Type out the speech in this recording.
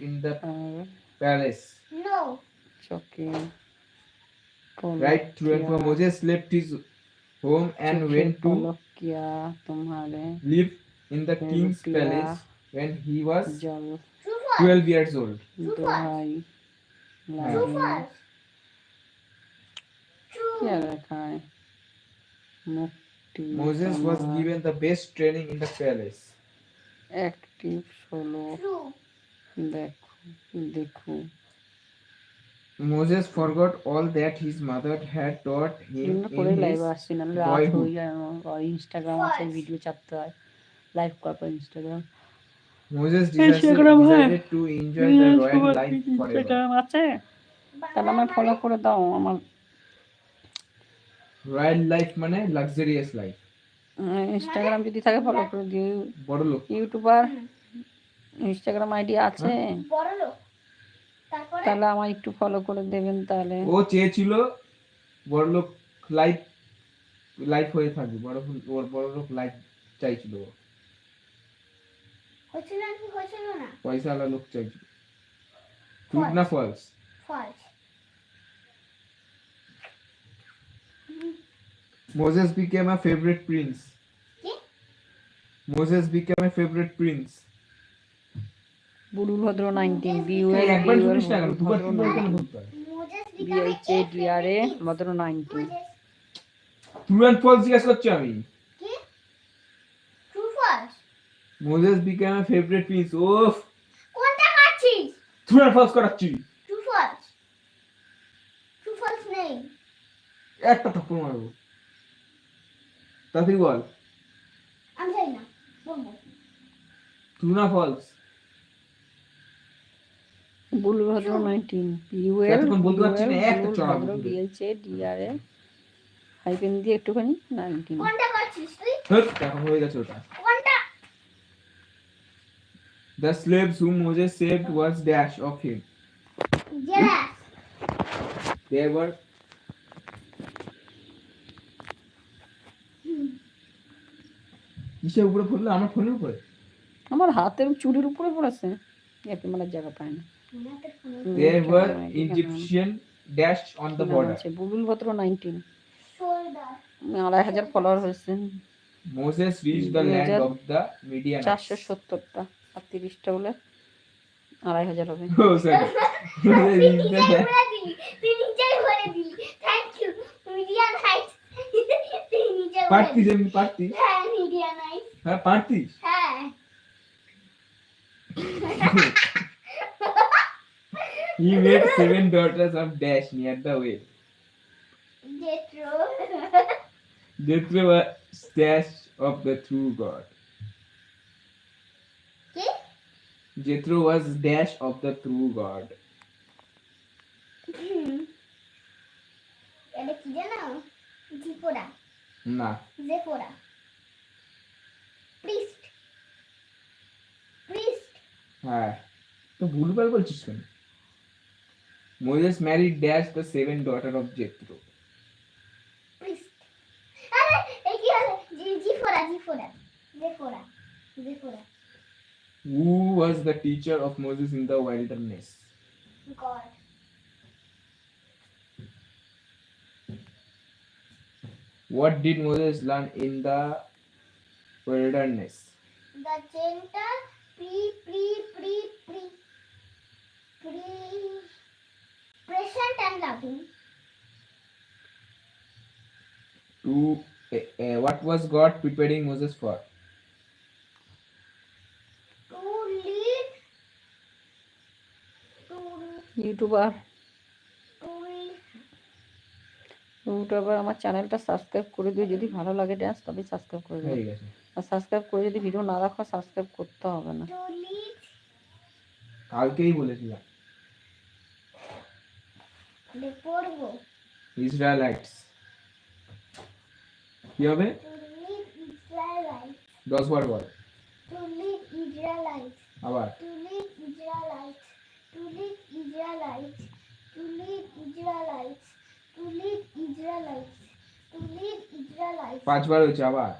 in the palace. No. Choking. Right through and for Moses left his home and went to live in the king's palace when he was 12 years old. True false. True. Moses was given the best training in the palace. Active solo. True. देखो Moses forgot all that his mother had taught him in his boyhood. Video চাপতে হয় live করার পর Instagram Moses decided to enjoy the royal life forever. Instagram আছে তাহলে আমায় follow করে দাও আমার রয়্যাল লাইফ মানে লাক্সারিয়াস লাইফ। ইনস্টাগ্রাম যদি থাকে ফলো করে দিও। বড় লোক ইউটিউবার ইনস্টাগ্রাম আইডি আছে বড় লোক তাহলে আমায় একটু ফলো করে দেবেন তাহলে। ও চেয়েছিল বড় লোক লাইফ লাইফ হয়ে থাকবে, বড় লোক লাইফ চাইছিল। হচ্ছিল কি হচ্ছিল না? পয়সাওয়ালা লোক চাইছিল। ট্রু না false? False. Moses became a favorite prince. Moses became a favorite prince. Bulul ভদ্র 19 বিউএল একবার শুনিস না কেন দুবার তিনবার কেন বলতে হয়? বিএইচএ ডিআরএ ভদ্র 19 ট্রু এন্ড ফলস জিজ্ঞেস করছি আমি। কি true false? Moses became a favorite prince. ওফ কোনটা কাটছিস? ট্রু এন্ড ফলস করাচ্ছি। True false. ট্রু ফলস নেই। একটা থাপ্পড় মারবো। তাড়াতাড়ি বল। আমি জানি না বলবো। ট্রু না ফলস? বুলুল ভদ্র 19 বিউএল এখন বলতে পারছি না একটা চড়া ভদ্র বিএইচএ ডিআরএ হাইপেন দিয়ে একটুখানি 19 কোনটা কাটছিস তুই? এখন হয়ে গেছে ওটা। কোনটা? The slaves whom Moses saved was dash of him. Yes. They were কিসের উপরে পড়লো? আমার ফোনের উপরে? আমার হাতের চুড়ির উপরে পড়েছে। এপি মানে জায়গা পায় না। There were Egyptian dash on the border. Bulul ভদ্র 19 2,500 ফলোয়ার হয়েছে। Moses reached the land of the Midianites. 470টা আর 30টা হলে 2,500 হবে। Oh sorry. তুই নিজেই বলে দিলি। Thank you Midianites. পারতি যেমন পারতি। হ্যাঁ মিডিয়ানাইটস। হ্যাঁ পারতিস? হ্যাঁ। He made 7 daughters of dash near the well. Jethro was dash of the true God. Jethro was dash of the true God. এটা কি জানো? জিফোরা। না। জেফোরা। প্রিস্ট। হ্যাঁ তো ভুলভাল বলছিস কেন? Moses married dash the 7 daughter of Jethro. Priest. আরে এই কি হলো? জিফোরা। জেফোরা। Who was the teacher of Moses in the wilderness? God. What did Moses learn in the wilderness? The gentle present and loving. What was God preparing Moses for? To lead. YouTuber আমার চ্যানেলটা subscribe করে দিও যদি ভালো লাগে dance তবে subscribe করে দিও। ঠিক আছে। আর সাবস্ক্রাইব করে যদি ভিডিও না দেখো সাবস্ক্রাইব করতে হবে না। কালকেই বলেছিলাম। পড়ব ইসরায়েলাইটস কি হবে? 10 বার বল। টু লিড ইসরায়েলাইটস আবার to lead Israelites to lead Israelites to lead Israelites to lead Israelites to lead Israelites 5 বার হয়েছে আবার।